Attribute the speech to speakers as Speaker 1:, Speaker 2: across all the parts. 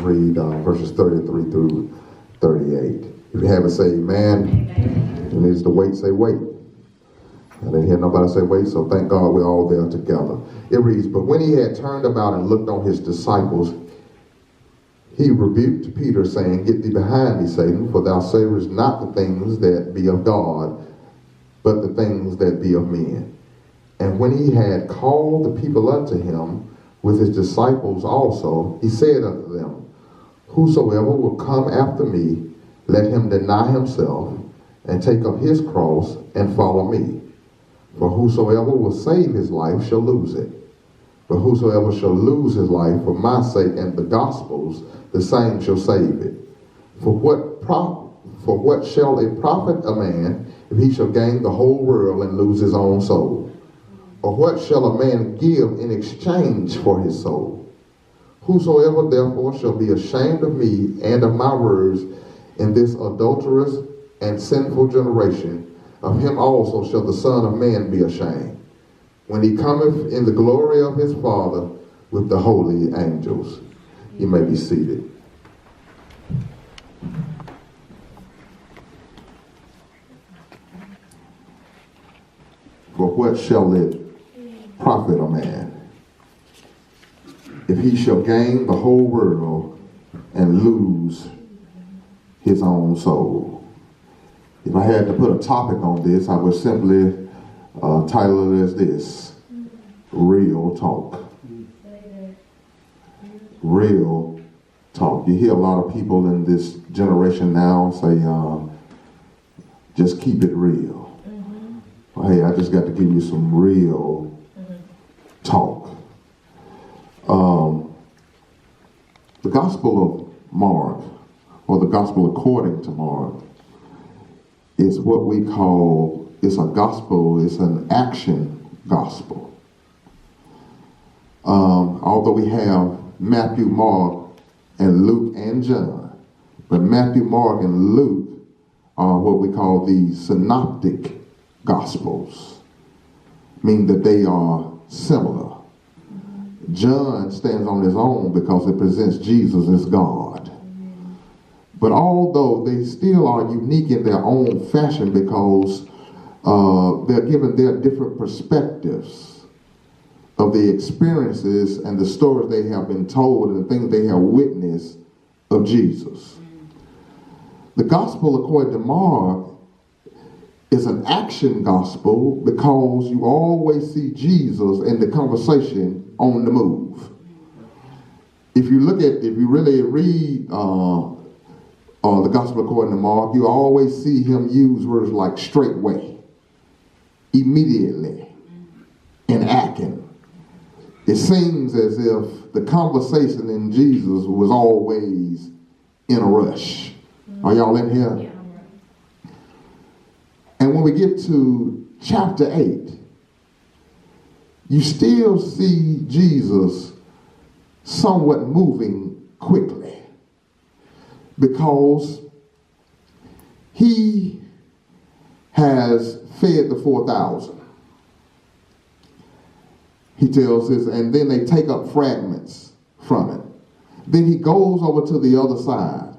Speaker 1: read verses 33 through 38. If you haven't said amen, you need to wait, say wait. I didn't hear nobody say wait, so thank God we're all there together. It reads, but when he had turned about and looked on his disciples, he rebuked Peter, saying, get thee behind me, Satan, for thou savorest not the things that be of God, but the things that be of men. And when he had called the people unto him with his disciples also, he said unto them, whosoever will come after me, let him deny himself, and take up his cross, and follow me. For whosoever will save his life shall lose it. But whosoever shall lose his life for my sake and the gospel's, the same shall save it. For what shall it profit a man if he shall gain the whole world and lose his own soul? Or what shall a man give in exchange for his soul? Whosoever therefore shall be ashamed of me and of my words in this adulterous and sinful generation, of him also shall the Son of Man be ashamed, when he cometh in the glory of his Father with the holy angels. You may be seated. For what shall it profit a man if he shall gain the whole world and lose his own soul? If I had to put a topic on this, I would simply title it as this: real talk. Real talk. You hear a lot of people in this generation now say, just keep it real. Well, hey, I just got to give you some real talk. The Gospel of Mark, or the Gospel according to Mark, is what we call, it's a gospel, it's an action gospel. Although we have Matthew, Mark, and Luke, and John, but Matthew, Mark, and Luke are what we call the synoptic gospels, meaning that they are similar. John stands on his own because it presents Jesus as God. But although they still are unique in their own fashion because they're given their different perspectives of the experiences and the stories they have been told and the things they have witnessed of Jesus. The gospel according to Mark is an action gospel because you always see Jesus in the conversation on the move. If you really read the gospel according to Mark, you always see him use words like straightway, immediately, and acting. It seems as if the conversation in Jesus was always in a rush. Are y'all in here? Yeah. And when we get to chapter 8, you still see Jesus somewhat moving quickly, because he has fed the 4,000. He tells us, and then they take up fragments from it. Then he goes over to the other side.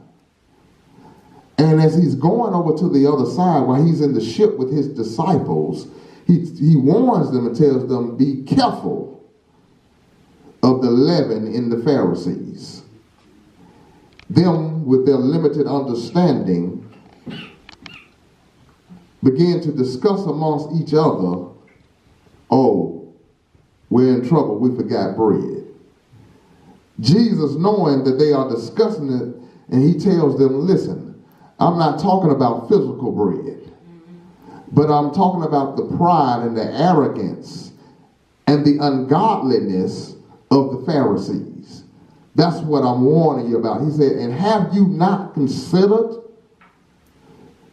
Speaker 1: And as he's going over to the other side, while he's in the ship with his disciples, he warns them and tells them, be careful of the leaven in the Pharisees. Them, with their limited understanding, begin to discuss amongst each other, oh, we're in trouble, we forgot bread. Jesus, knowing that they are discussing it, and he tells them, listen, I'm not talking about physical bread, but I'm talking about the pride and the arrogance and the ungodliness of the Pharisees. That's what I'm warning you about. He said, and have you not considered?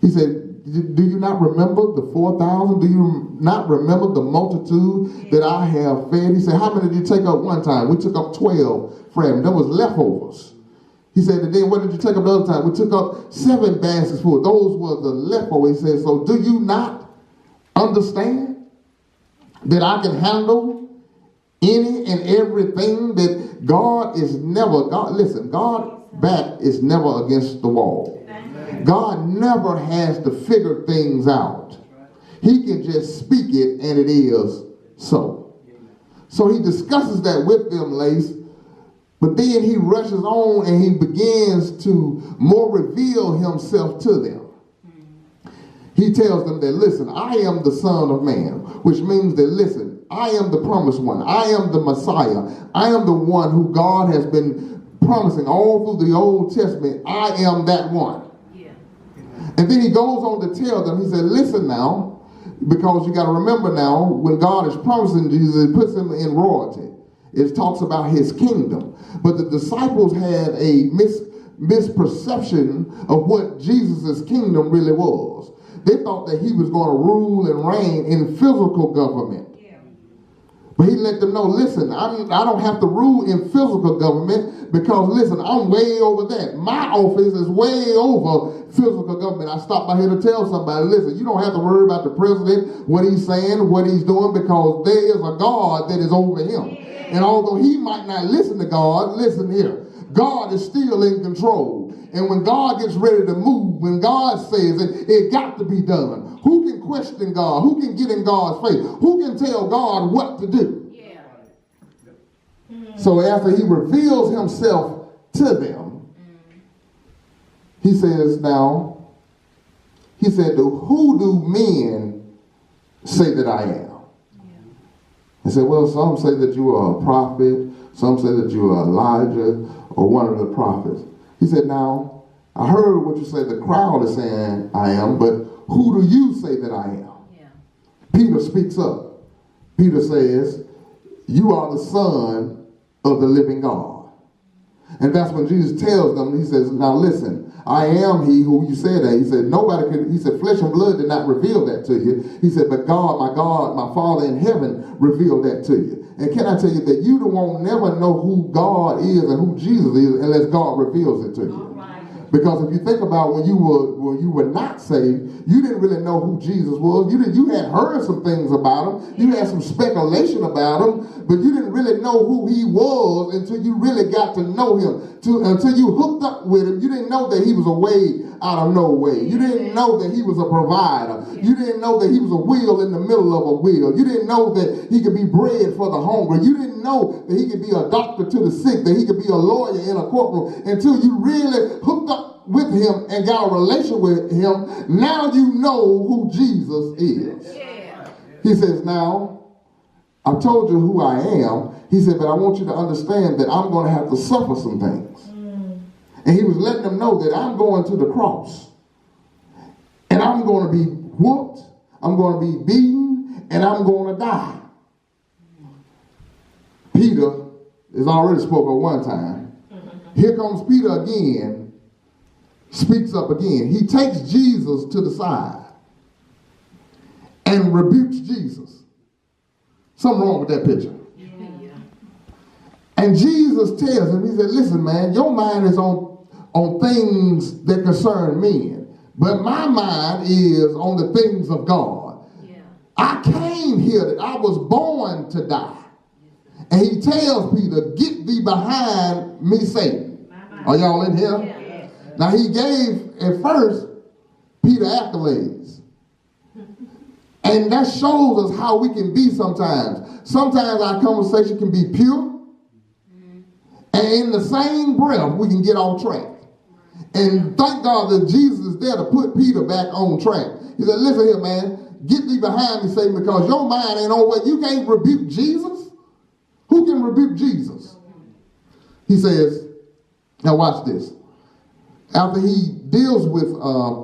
Speaker 1: He said, do you not remember the 4,000? Do you not remember the multitude that I have fed? He said, how many did you take up one time? We took up 12 fragments. There was leftovers. He said, and then what did you take up the other time? We took up 7 baskets full. Those were the leftovers. He said, so do you not understand that I can handle any and everything, that God is never, God, listen, God back is never against the wall. God never has to figure things out. He can just speak it and it is so. So he discusses that with them, Lace, but then he rushes on and he begins to more reveal himself to them. He tells them that, listen, I am the Son of Man, which means that, listen, I am the promised one. I am the Messiah. I am the one who God has been promising all through the Old Testament. I am that one. Yeah. And then he goes on to tell them, he said, listen now, because you got to remember now, when God is promising Jesus, it puts him in royalty. It talks about his kingdom. But the disciples had a misperception of what Jesus' kingdom really was. They thought that he was going to rule and reign in physical government. Yeah. But he let them know, listen, I don't have to rule in physical government because, listen, I'm way over that. My office is way over physical government. I stopped by here to tell somebody, listen, you don't have to worry about the president, what he's saying, what he's doing, because there is a God that is over him. Yeah. And although he might not listen to God, listen here, God is still in control. And when God gets ready to move, when God says it, it got to be done. Who can question God? Who can get in God's face? Who can tell God what to do? Yeah. So after he reveals himself to them, he says, now, he said, who do men say that I am? He said, well, some say that you are a prophet. Some say that you are Elijah or one of the prophets. He said, now, I heard what you say, the crowd is saying I am, but who do you say that I am? Yeah. Peter speaks up. Peter says, you are the Son of the living God. And that's when Jesus tells them, he says, now listen, I am he who you said that. He said, nobody could, he said, flesh and blood did not reveal that to you. He said, but God, my Father in heaven revealed that to you. And can I tell you that you won't never know who God is and who Jesus is unless God reveals it to you. Because if you think about when you were not saved, you didn't really know who Jesus was. You had heard some things about him. You had some speculation about him, but you didn't really know who he was until you really got to know him. Until you hooked up with him, you didn't know that he was a way out of no way. You didn't know that he was a provider. You didn't know that he was a wheel in the middle of a wheel. You didn't know that he could be bread for the hungry. You didn't know that he could be a doctor to the sick, that he could be a lawyer in a courtroom until you really hooked up with him and got a relation with him. Now you know who Jesus is. Yeah. He says, now, I told you who I am. He said, but I want you to understand that I'm going to have to suffer some things. And he was letting them know that I'm going to the cross. And I'm going to be whooped. I'm going to be beaten. And I'm going to die. Peter is already spoken one time. Here comes Peter again. Speaks up again. He takes Jesus to the side and rebukes Jesus. Something wrong with that picture. And Jesus tells him, he said, listen, man, your mind is on things that concern men. But my mind is on the things of God. Yeah. I came here that I was born to die. And he tells Peter, get thee behind me, Satan. Are y'all in here? Yeah. Now he gave, at first, Peter accolades. And that shows us how we can be sometimes. Sometimes our conversation can be pure. And in the same breath, we can get off track. And thank God that Jesus is there to put Peter back on track. He said, listen here, man, get thee behind me, Satan, because your mind ain't on what. You can't rebuke Jesus. Who can rebuke Jesus? He says, now watch this. After he deals with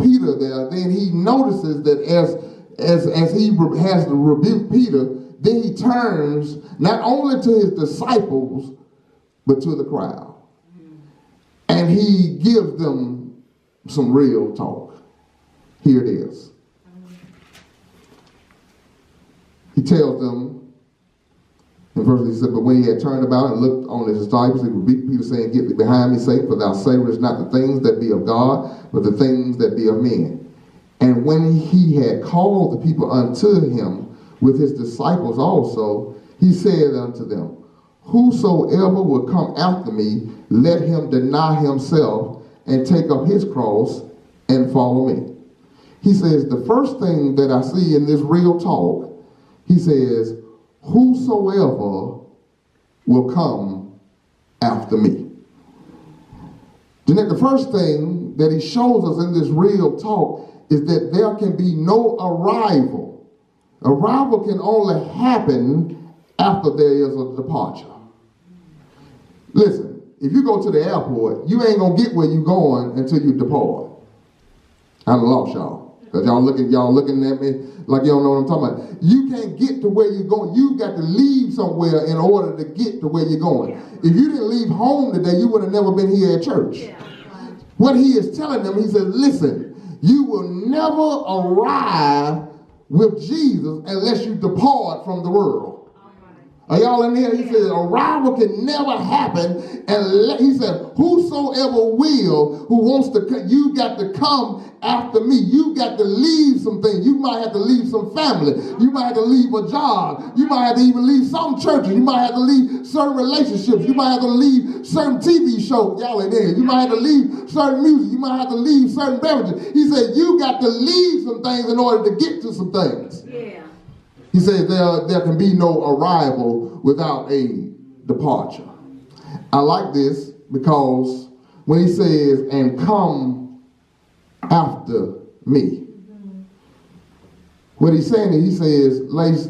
Speaker 1: Peter there, then he notices that as he has to rebuke Peter, then he turns not only to his disciples, but to the crowd. And he gives them some real talk. Here it is. He tells them, in verse he said, but when he had turned about and looked on his disciples, he rebuked Peter, saying, get thee behind me, Satan, for thou savorest not the things that be of God, but the things that be of men. And when he had called the people unto him with his disciples also, he said unto them, whosoever will come after me, let him deny himself and take up his cross and follow me. He says, the first thing that I see in this real talk, he says, whosoever will come after me. Then the first thing that he shows us in this real talk is that there can be no arrival. Arrival can only happen after there is a departure. Listen, if you go to the airport, you ain't gonna get where you going until you depart. I done lost y'all. Because y'all looking at me like you don't know what I'm talking about. You can't get to where you're going. You got to leave somewhere in order to get to where you're going. If you didn't leave home today, you would have never been here at church. What he is telling them, he says, listen, you will never arrive with Jesus unless you depart from the world. Are y'all in here? He says, arrival can never happen. And he said, whosoever will, who wants to come, you got to come after me. You got to leave some things. You might have to leave some family. You might have to leave a job. You might have to even leave some churches. You might have to leave certain relationships. You might have to leave certain TV shows. Y'all in there. You might have to leave certain music. You might have to leave certain beverages. He said, you got to leave some things in order to get to some things. Yeah. He says there can be no arrival without a departure. I like this because when he says, and come after me. What he's saying is, he says, ladies,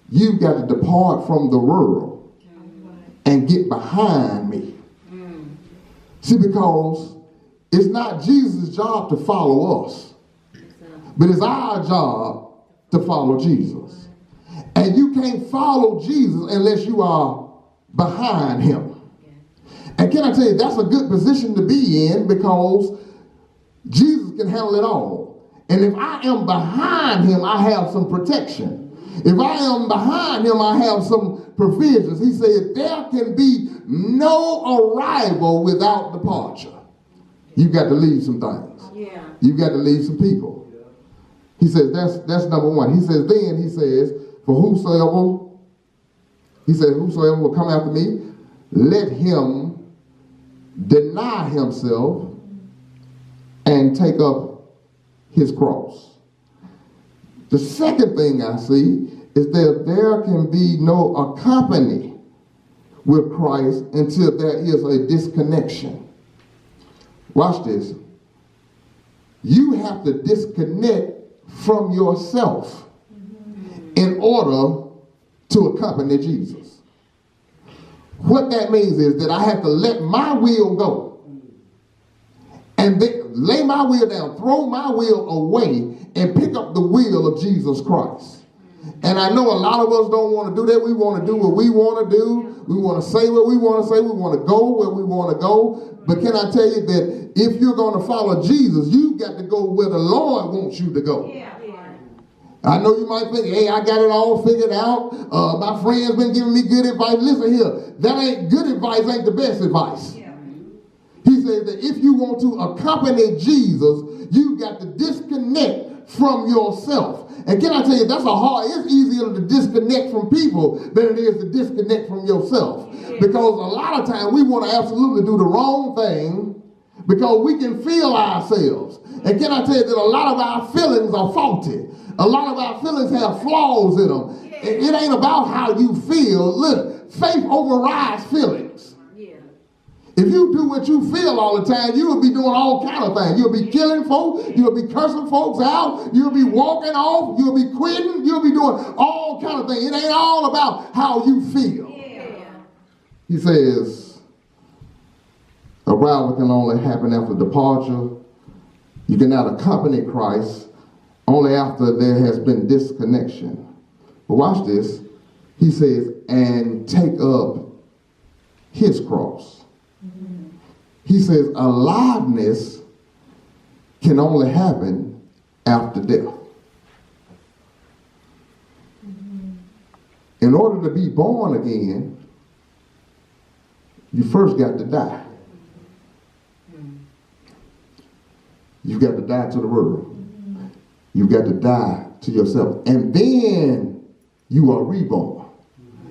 Speaker 1: you've got to depart from the world and get behind me. See, because it's not Jesus' job to follow us, but it's our job to follow Jesus. And you can't follow Jesus unless you are behind him. And can I tell you, that's a good position to be in because Jesus can handle it all. And if I am behind him, I have some protection. If I am behind him, I have some provisions. He said there can be no arrival without departure. You've got to leave some things. Yeah. You've got to leave some people. He says that's number one. He says then, he says, for whosoever will come after me, let him deny himself and take up his cross. The second thing I see is that there can be no accompany with Christ until there is a disconnection. Watch this. You have to disconnect from yourself in order to accompany Jesus. What that means is that I have to let my will go and then lay my will down, throw my will away, and pick up the will of Jesus Christ. And I know a lot of us don't want to do that. We want to do what we want to do. We want to say what we want to say. We want to go where we want to go. But can I tell you that if you're going to follow Jesus, you've got to go where the Lord wants you to go. Yeah. I know you might think, hey, I got it all figured out. My friend's been giving me good advice. Listen here, that ain't good advice, ain't the best advice. Yeah. He says that if you want to accompany Jesus, you've got to disconnect from yourself. And can I tell you, it's easier to disconnect from people than it is to disconnect from yourself. Yeah. Because a lot of times we want to absolutely do the wrong thing because we can feel ourselves. And can I tell you that a lot of our feelings are faulty? A lot of our feelings have flaws in them. It ain't about how you feel. Look, faith overrides feelings. Yeah. If you do what you feel all the time, you will be doing all kind of things. You'll be killing folks. You'll be cursing folks out. You'll be walking off. You'll be quitting. You'll be doing all kind of things. It ain't all about how you feel. Yeah. He says, arrival can only happen after departure. You cannot accompany Christ only after there has been disconnection. But watch this. He says, and take up his cross. Mm-hmm. He says, aliveness can only happen after death. Mm-hmm. In order to be born again, you first got to die. You've got to die to the world. You've got to die to yourself. And then you are reborn.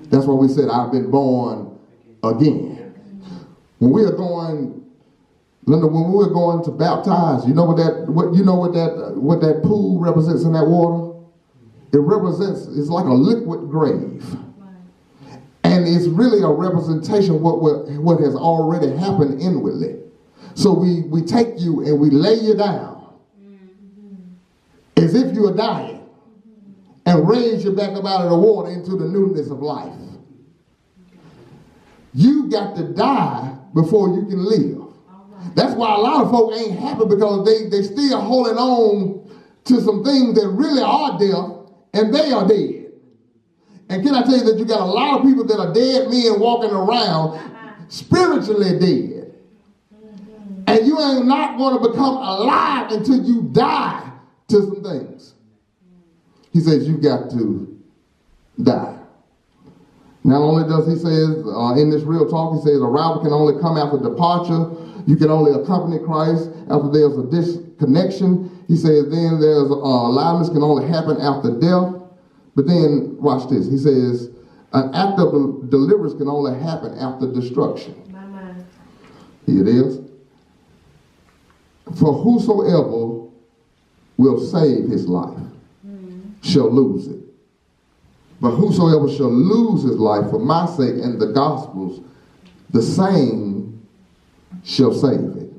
Speaker 1: That's why we said, I've been born again. When we are going, Linda, when we were going to baptize, you know what that pool represents in that water? It represents, it's like a liquid grave. And it's really a representation of what has already happened inwardly. So we take you and we lay you down as if you are dying and raise you back up out of the water into the newness of life. You got to die before you can live. That's why a lot of folk ain't happy, because they still holding on to some things that really are death, and they are dead. And can I tell you that you got a lot of people that are dead men walking around spiritually dead. And you ain't not going to become alive until you die to some things. He says you got to die. Not only does he says in this real talk, he says arrival can only come after departure. You can only accompany Christ after there's a disconnection. He says then there's aliveness can only happen after death. But then watch this. He says an act of deliverance can only happen after destruction. Here it is. For whosoever will save his life shall lose it. But whosoever shall lose his life for my sake and the gospel's, the same shall save it.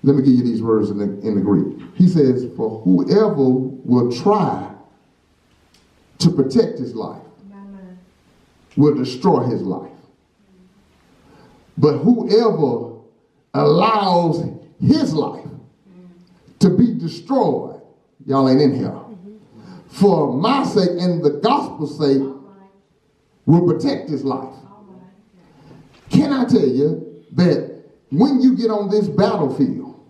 Speaker 1: Let me give you these words in the Greek. He says, for whoever will try to protect his life will destroy his life. But whoever allows his life to be destroyed, y'all ain't in here, for my sake and the gospel's sake, will protect his life. Can I tell you that when you get on this battlefield,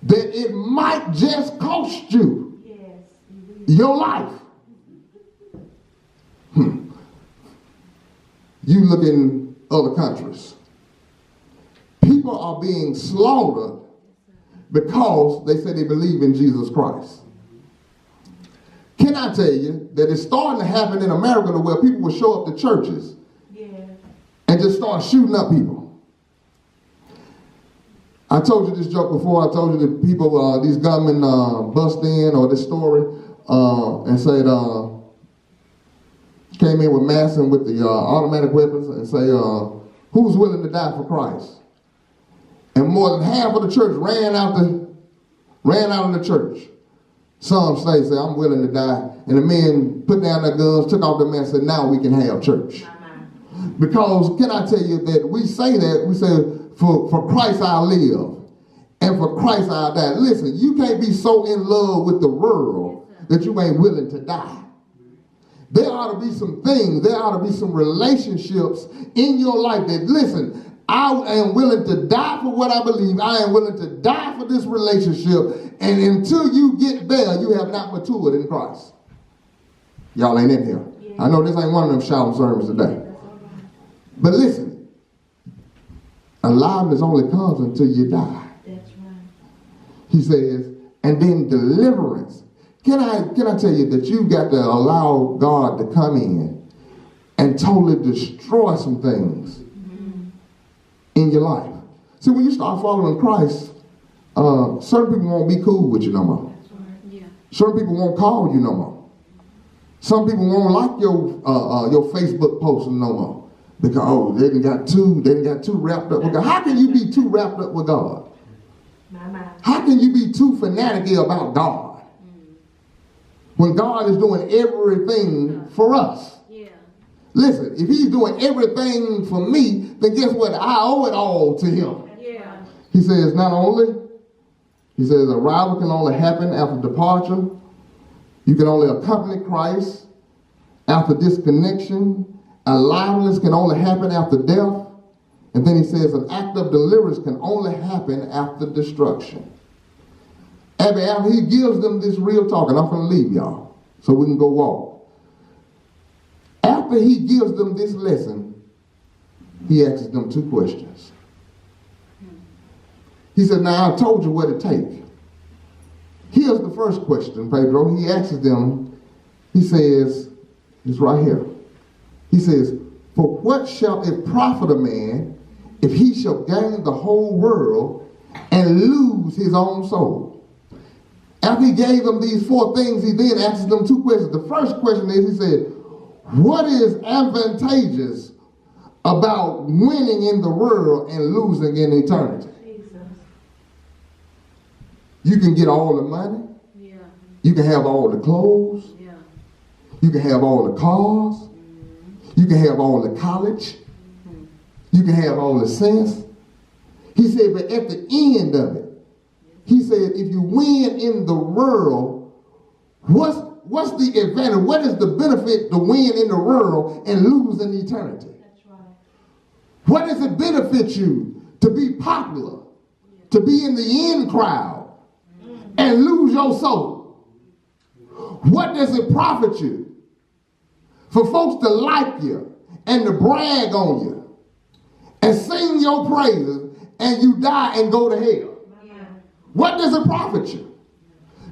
Speaker 1: that it might just cost you your life? You look in other countries. People are being slaughtered because they say they believe in Jesus Christ. Can I tell you that it's starting to happen in America to where people will show up to churches and just start shooting up people? I told you this joke before. I told you that people, these gunmen bust in, or this story, and said, came in with masks and with the automatic weapons and say, who's willing to die for Christ? And more than half of the church ran out of the church. Some say, I'm willing to die. And the men put down their guns, took off their masks, and said, now we can have church. Because can I tell you that we say, for Christ I'll live, and for Christ I'll die. Listen, you can't be so in love with the world that you ain't willing to die. There ought to be some things, there ought to be some relationships in your life that, listen, I am willing to die for what I believe. I am willing to die for this relationship. And until you get there, you have not matured in Christ. Y'all ain't in here. I know this ain't one of them shouting sermons today. But listen, aliveness only comes until you die. That's right. He says, and then deliverance. Can I tell you that you've got to allow God to come in and totally destroy some things in your life? See, when you start following Christ, certain people won't be cool with you no more. Certain people won't call you no more. Some people won't like your Facebook posts no more. Because they done got too wrapped up with God. How can you be too wrapped up with God? How can you be too fanatical about God when God is doing everything for us? Listen, if he's doing everything for me, then guess what? I owe it all to him. He says he says arrival can only happen after departure. You can only accompany Christ after disconnection. Aliveness can only happen after death. And then he says an act of deliverance can only happen after destruction. Abby, after he gives them this real talk, and I'm going to leave y'all so we can go walk. After he gives them this lesson, he asks them two questions. He said, now I told you what it takes. Here's the first question, Pedro. He asks them, he says, it's right here. He says, For what shall it profit a man if he shall gain the whole world and lose his own soul? After he gave them these four things, he then asked them two questions. The first question is, he said, what is advantageous about winning in the world and losing in eternity? You can get all the money. Yeah. You can have all the clothes. Yeah. You can have all the cars. Mm-hmm. You can have all the college. Mm-hmm. You can have all the sense. He said, but at the end of it, he said, if you win in the world, what's the advantage? What is the benefit to win in the world and lose in eternity? That's right. What does it benefit you to be popular, to be in the in crowd, and lose your soul? What does it profit you for folks to like you and to brag on you and sing your praises and you die and go to hell? What does it profit you?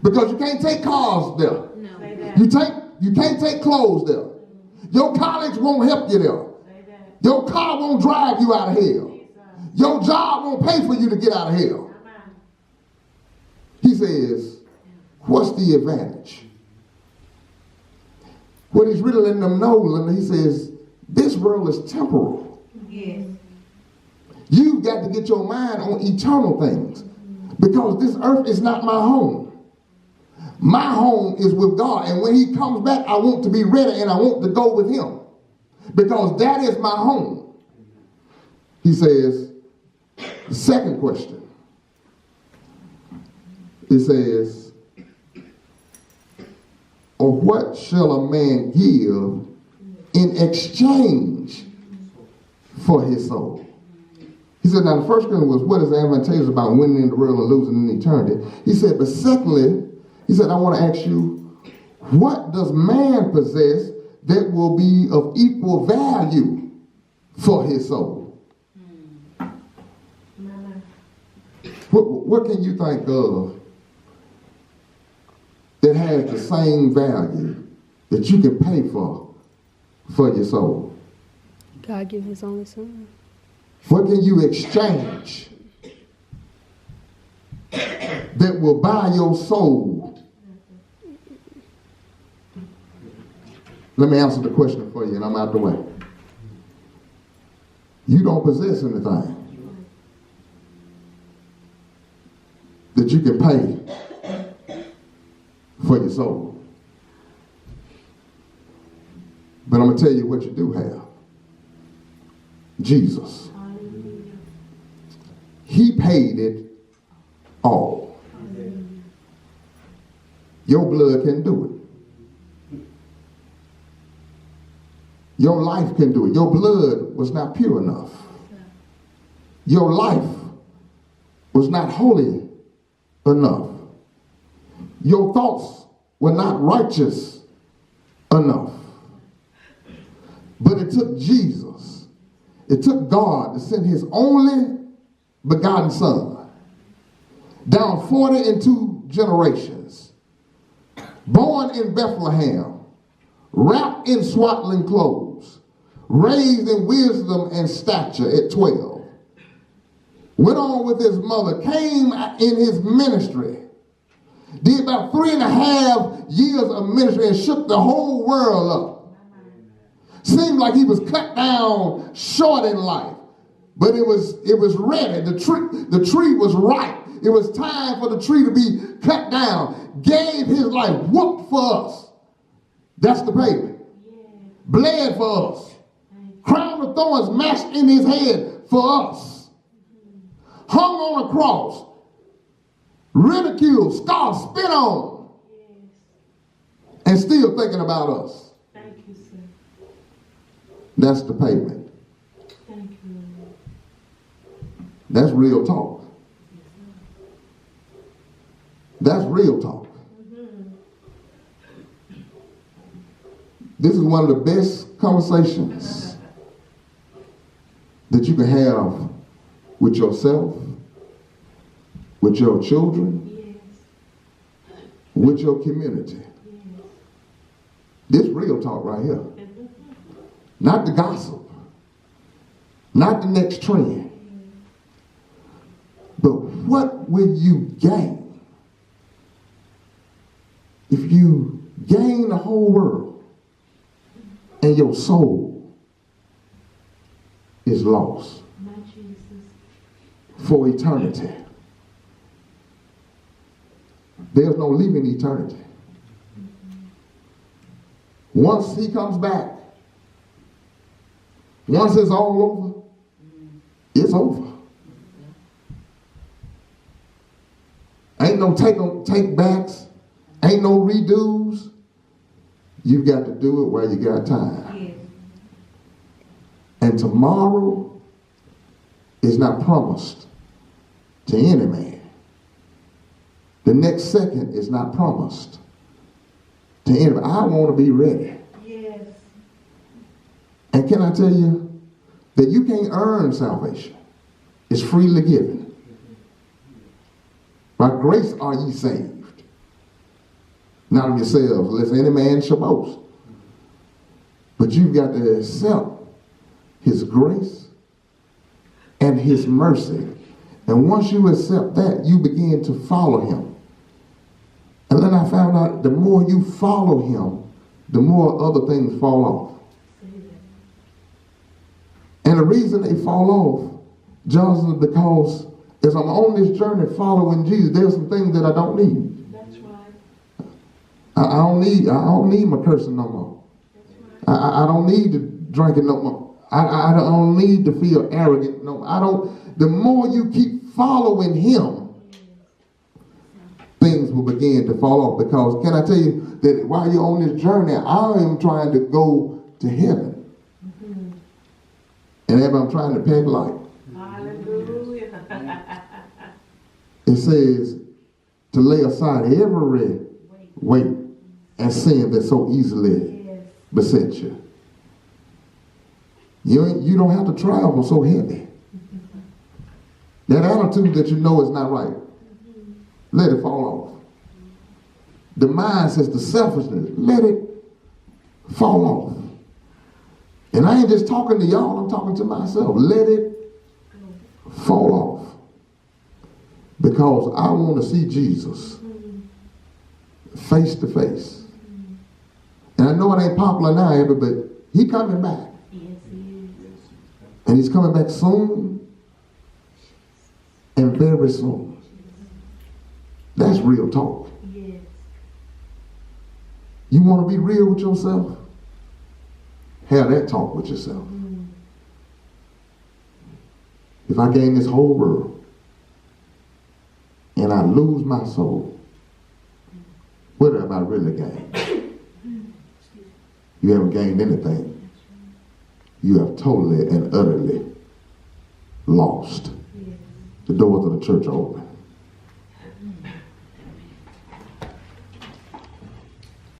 Speaker 1: Because you can't take cars there. No. You can't take clothes there. Your college won't help you there. Your car won't drive you out of hell. Your job won't pay for you to get out of hell. He says, what's the advantage? What he's really letting them know, and he says, this world is temporal. Yes. You've got to get your mind on eternal things, because this earth is not my home. My home is with God, and when he comes back, I want to be ready and I want to go with him, because that is my home. He says, the second question. It says, or what shall a man give in exchange for his soul? He said, now the first question was, what is advantageous about winning in the world and losing in eternity? He said, but secondly, he said, I want to ask you, what does man possess that will be of equal value for his soul? What can you think of that has the same value that you can pay for your soul?
Speaker 2: God gave his only son.
Speaker 1: What can you exchange that will buy your soul? Let me answer the question for you and I'm out the way. You don't possess anything that you can pay for your soul. But I'm going to tell you what you do have. Jesus. He paid it all. Your blood can do it. Your life can do it. Your blood was not pure enough. Your life was not holy enough. Your thoughts were not righteous enough. But it took Jesus. It took God to send his only begotten son down 42 generations, born in Bethlehem, wrapped in swaddling clothes, raised in wisdom and stature at 12, went on with his mother, came in his ministry, did about 3.5 years of ministry and shook the whole world up. Seemed like he was cut down short in life, but it was ready. The tree was ripe. It was time for the tree to be cut down. Gave his life, whooped for us. That's the payment. Bled for us. Crown of thorns mashed in his head for us. Hung on a cross. Ridiculed, scoffed, spit on. And still thinking about us.
Speaker 3: Thank you, sir.
Speaker 1: That's the payment.
Speaker 3: Thank you.
Speaker 1: That's real talk. That's real talk. This is one of the best conversations that you can have with yourself, with your children, with your community. This real talk right here. Not the gossip. not the next trend. But what will you gain if you gain the whole world and your soul is lost
Speaker 3: My Jesus.
Speaker 1: for eternity? There's no leaving eternity. Once he comes back, once it's all over, it's over. Ain't no take backs, ain't no redos. You've got to do it while you got time.
Speaker 3: Yes.
Speaker 1: And tomorrow is not promised to any man. The next second is not promised to anybody. I want to be ready.
Speaker 3: Yes.
Speaker 1: And can I tell you that you can't earn salvation? It's freely given. By grace are ye saved. Not of yourselves, lest any man shall boast. But you've got to accept his grace and his mercy. And once you accept that, you begin to follow him. And then I found out the more you follow him, the more other things fall off. And the reason they fall off, Johnson, is because as I'm on this journey following Jesus, there's some things that I don't need.
Speaker 3: That's right.
Speaker 1: I don't need my cursing no more. I don't need to drinking no more. I don't need to feel arrogant no more. The more you keep following him, things will begin to fall off. Because can I tell you that while you're on this journey, I am trying to go to heaven.
Speaker 3: Mm-hmm.
Speaker 1: And as I'm trying to pack light,
Speaker 3: Hallelujah.
Speaker 1: it says to lay aside every weight and sin that so easily beset you. You don't have to travel so heavy. That attitude that you know is not right, let it fall off. The mind says the selfishness, let it fall off. And I ain't just talking to y'all, I'm talking to myself. Let it fall off. Because I want to see Jesus face to face. And I know it ain't popular now, but he coming back.
Speaker 3: Yes, he is.
Speaker 1: And he's coming back soon and very soon. That's real talk.
Speaker 3: Yes.
Speaker 1: You want to be real with yourself? Have that talk with yourself. If I gain this whole world and I lose my soul, what have I really gained? You haven't gained anything. You have totally and utterly lost.
Speaker 3: Yes.
Speaker 1: The doors of the church are open.